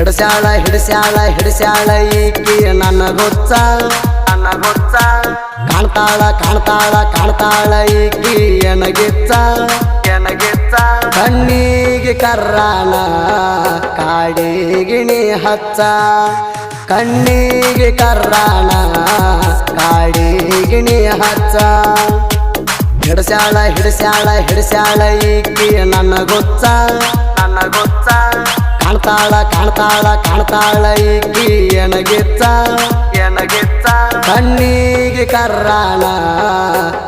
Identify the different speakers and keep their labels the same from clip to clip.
Speaker 1: ಹಿಡಿಸ್ಯಾಳ ಈಕಿ ನನ್ನ ಗೊತ್ತ ಕಾಣ್ತಾಳ ಈಕಿ ಎನಗಿತ್ತ ಕಣ್ಣಿಗೆ ಕರ್ರಾನ ಕಾಡಿಗಿಣಿ ಹಚ್ಚ ಕಣ್ಣಿಗೆ ಕರ್ರಾನ ಕಾಡಿಗಿಣಿ ಹಚ್ಚ ಹಿಡಿಸ್ಯಾಳ ಈಕಿ ನನ್ನ ಗೊತ್ತ ಕಾಣ್ತಾಳ ಈಕಿ ಎನಗಿತ್ತ ಕಣ್ಣಿಗೆ ಕರ್ರಾನ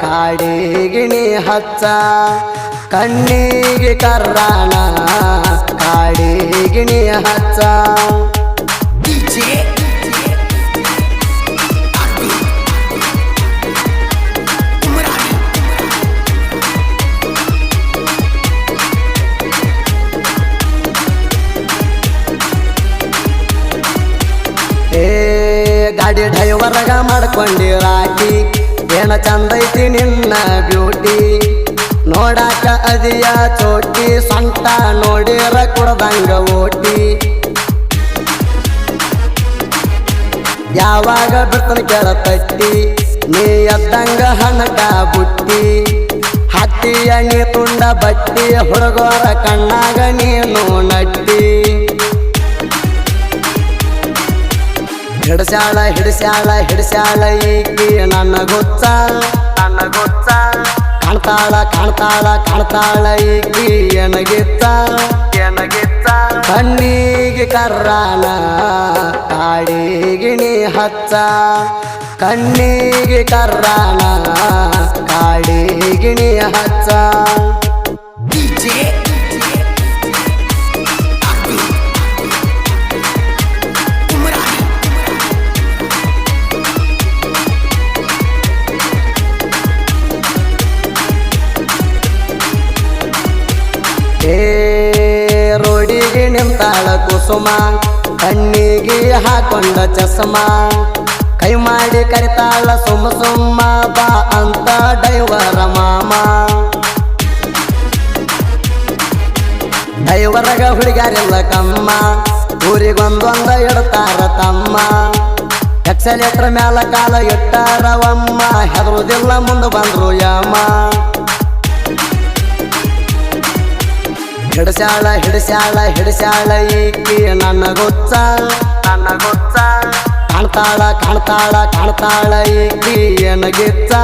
Speaker 1: ಕಾಡಿಗಿಣಿ ಹಚ್ಚ ಕಣ್ಣಿಗೆ ಕರ್ರಾನ ಕಾಡಿಗಿಣಿ ಹಚ್ಚ ಗಾಡಿ ಡ್ರೈವರ್ಗ ಮಾಡ್ಕೊಂಡಿರಾಕಿ ಏನ ಚಂದೈತಿ ನಿನ್ನ ಬ್ಯೂಟಿ ನೋಡಾಕ ಅದಿಯ ಚೋಟಿ ಸೊಂಟ ನೋಡಿರ ಕುಡ್ದಂಗ ಓಟಿ ಯಾವಾಗ ಬಿಡ್ತನ ಕೆಳತಟ್ಟಿ ನೀ ಎದ್ದಂಗ ಹಣಕ ಬುಟ್ಟಿ ಹತ್ತಿಯ ನೀ ತುಂಡ ಬಟ್ಟಿ ಹುಡುಗರ ಕಣ್ಣಾಗ ನೀನು ನಟ್ಟಿ ಹಿಡಿಸ್ಯಾಳ ಈಕಿ ನನ್ನ ಗೊತ್ತ ಕಾಣ್ತಾಳ ಈಕಿ ಎನಗಿತ್ತ ಕಣ್ಣಿಗೆ ಕರ್ರಾನ ಕಾಡಿಗಿಣಿ ಹಚ್ಚ ಕಣ್ಣಿಗೆ ಕರ್ರಾನ ಕಾಡಿಗಿಣಿ ಹಚ್ಚ ರೋಡಿಗೆ ನಿಂತಾಳ ಕುಸುಮ ಕಣ್ಣಿಗೆ ಹಾಕೊಂಡ ಚಸ್ಮ ಕೈ ಮಾಡಿ ಕರಿತಾಳ ಸುಮ್ಮ ಬಾ ಅಂತ ಡೈವರ ಮಾಮ ಡೈವರ್ಗ ಹುಡುಗಾರಿಲ್ಲ ಕಮ್ಮ ಊರಿಗೊಂದೊಂದ ಇಡ್ತಾರ ತಮ್ಮ ಎಕ್ಸಲೇಟರ್ ಮ್ಯಾಲ ಕಾಲ ಇಟ್ಟಾರವಮ್ಮ ಹೆದರುದಿಲ್ಲ ಮುಂದೆ ಬಂದ್ರು ಯಮ್ಮ ಹಿಡಿಸ್ಯಾಳ ಈಕಿ ನನ್ನ ಗೊತ್ತ ಕಾಣ್ತಾಳ ಈಕಿ ಎನಗಿತ್ತ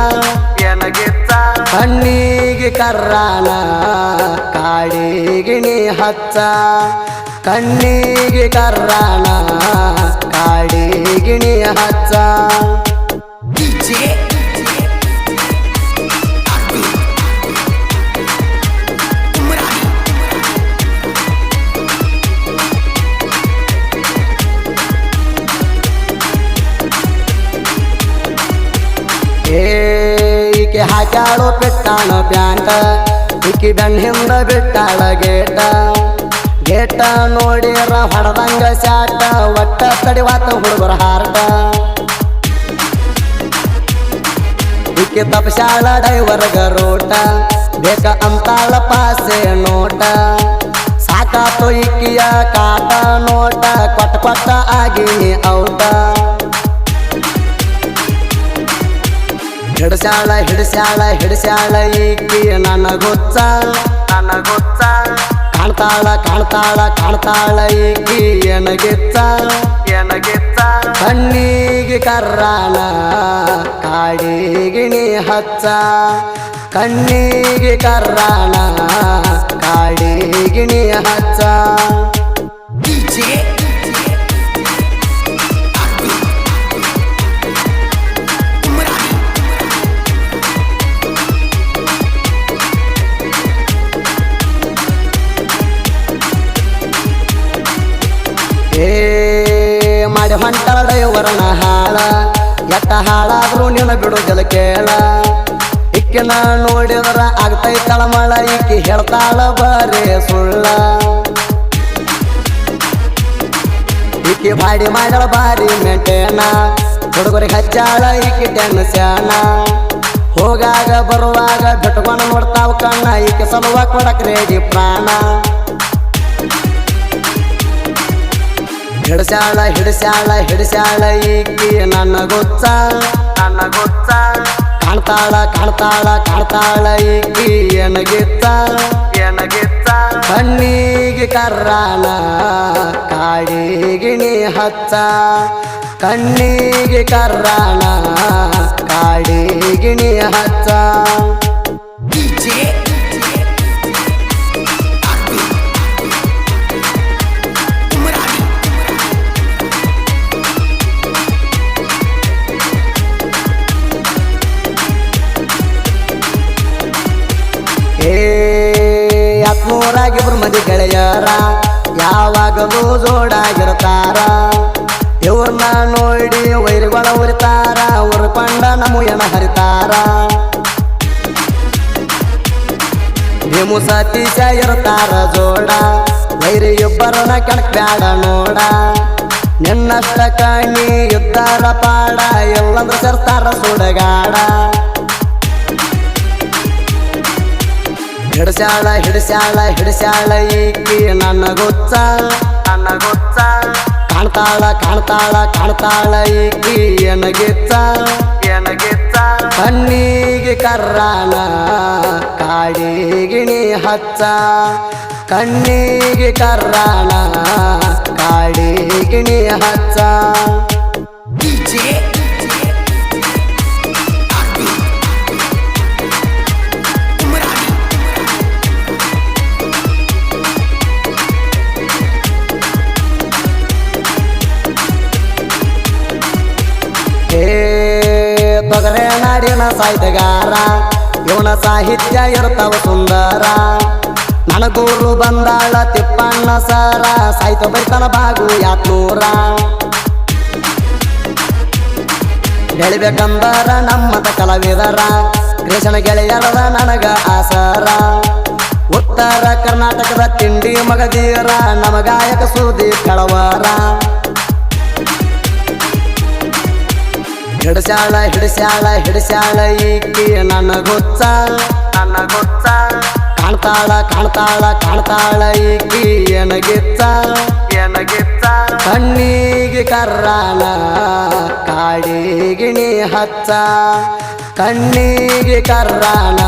Speaker 1: ಕಣ್ಣಿಗೆ ಕರ್ರಾನ ಕಾಡಿಗಿಣಿ ಹಚ್ಚ ಕಣ್ಣಿಗೆ ಕರ್ರಾನ ಕಾಡಿಗಿಣಿ ಹಚ್ಚ ಈಕೆ ಹಾಕ್ಯಾಳು ಬಿಟ್ಟಾಣ ಪ್ಯಾಂಟ ಈಕಿ ಬೆಣ್ಣಿಂದ ಬಿಟ್ಟಾಳ ಗೇಟ ನೋಡಿರ ಹೊಡೆದಂಗ ಶಾಟ ಒಟ್ಟ ತಡಿವಾತ ಹುಡುಗರ ಹಾರ್ಟ ಈಕೆ ತಪ್ಸಾಳ ಡೈವರ್ಗ ರೋಟ ಬೇಕ ಅಂತಾಳ ಪಾಸೆ ನೋಟ ಸಾಕಾತು ಈಕಿಯ ಕಾಟ ನೋಟ ಕೊಟ್ಟ ಆಗಿನಿ ಔಟ ಹಿಡಿಸ್ಯಾಳ ಈಕಿ ನನ್ನ ಗೊತ್ತ ಕಾಣ್ತಾಳ ಈಕಿ ಎನಗಿತ್ತ ಕಣ್ಣಿಗೆ ಕರ್ರಾನ ಕಾಡಿಗಿಣಿ ಹಚ್ಚ ಕಣ್ಣಿಗೆ ಕರ್ರಾನ ಕಾಡಿಗಿಣಿ ಹಚ್ಚ ಮಾಡಿ ಹೊಂಟಳ ಡೈವರನ ಹಾಳ ಎಟ್ಟ ಹಾಳಾದ್ರೂ ನಿನ್ನ ಬಿಡುದಿಲ್ಲ ಕೇಳ ಇಕ್ಕಿನ ನೋಡಿದ್ರ ಆಗ್ತೈತಳ ಮಳ ಈಕಿ ಹೇಳ್ತಾಳ ಬರೇ ಸುಳ್ಳ ಈಕಿ ಬಾಡಿ ಮಾಡಳ ಬಾರಿ ಮೆಂಟೇನ ಹುಡುಗರಿಗೆ ಹಚ್ಚಾಳ ಈಕಿ ಟೆನ್ಷನ ಹೋಗಾಗ ಬರುವಾಗ ಬಿಟ್ಕೊಂಡು ನೋಡ್ತಾವ ಕಣ್ಣ ಈಕೆ ಸಲುವಾಗಿ ಕೊಡಕ್ ರೆಡಿ ಪ್ರಾಣ ಹಿಡಿಸ್ಯಾಳ ಈಕಿ ನನ್ನ ಗೊತ್ತ ಕಾಣ್ತಾಳ ಈಕಿ ಎನಗಿತ್ತ ಕಣ್ಣಿಗೆ ಕರ್ರಾಣ ಕಾಡಿಗಿಣಿ ಹಚ್ಚ ಕಣ್ಣಿಗೆ ಕರ್ರಾಣ ಕಾಡಿಗಿಣಿ ಹಚ್ಚ ಮೂರಾಗಿಬ್ರು ಮಂದಿ ಗೆಳೆಯರ ಯಾವಾಗಲೂ ಜೋಡಾಗಿರ್ತಾರ ಇವ್ರನ್ನ ನೋಡಿ ವೈರಿಗಳ ಉರಿತಾರ ಉರ್ಕೊಂಡ ನಮ್ಮ ಎಣ ಹರಿತಾರ ಭೀಮು ಸತೀಶ ಇರ್ತಾರ ಜೋಡ ವೈರಿ ಇಬ್ಬರನ್ನ ಕಣಕ್ ಬ್ಯಾಡ ನೋಡ ನಿನ್ನಷ್ಟ ಕಣ್ಣಿ ಇದ್ದಾರ ಪಾಡ ಎಲ್ಲಂದ್ರ ಸೇರ್ತಾರ ಸುಡಗಾಡ ಹಿಡಿಸ್ಯಾಳ ಈಕಿ ನನ್ನ ಗೊತ್ತ ಕಾಣ್ತಾಳ ಈಕಿ ಎನಗಿತ್ತ ಕಣ್ಣಿಗೆ ಕರ್ರಾಣ ಕಾಡಿಗಿಣಿ ಹಚ್ಚ ಕಣ್ಣಿಗೆ ಕರ್ರಾಣ ಕಾಡಿಗಿಣಿ ಹಚ್ಚ ತೊಗರೆ ನಾಡಿನ ಸಾಹಿತ್ಯಗಾರ ಇವನ ಸಾಹಿತ್ಯ ಇರ್ತಾವ ಸುಂದರ ನನಗೂರು ಬಂದಾಳ ತಿಪ್ಪಣ್ಣ ಸರ ಸಾಹಿತ್ಯ ಬೈತನ ಬಾಗು ಯಾತ್ನೂರ ಬೆಳಿಬೇಕಂದರ ನಮ್ಮದ ಕಲಾವಿದರ ಕೃಷ್ಣ ಗೆಳೆಯರದ ನನಗ ಆಸರ ಉತ್ತರ ಕರ್ನಾಟಕದ ತಿಂಡಿ ಮಗದೀರ ನಮ ಗಾಯಕ ಸುದ್ದಿ ಕಳವರ ಹಿಡಿಸ್ಯಾಳ ಈಕಿ ನನ್ನ ಗೊತ್ತ ಕಾಣ್ತಾಳ ಈಕಿ ಎನಗಿತ್ತ ಕಣ್ಣಿಗೆ ಕರ್ರಾಣ ಕಾಡಿಗಿಣಿ ಹಚ್ಚ ಕಣ್ಣಿಗೆ ಕರ್ರಾಣ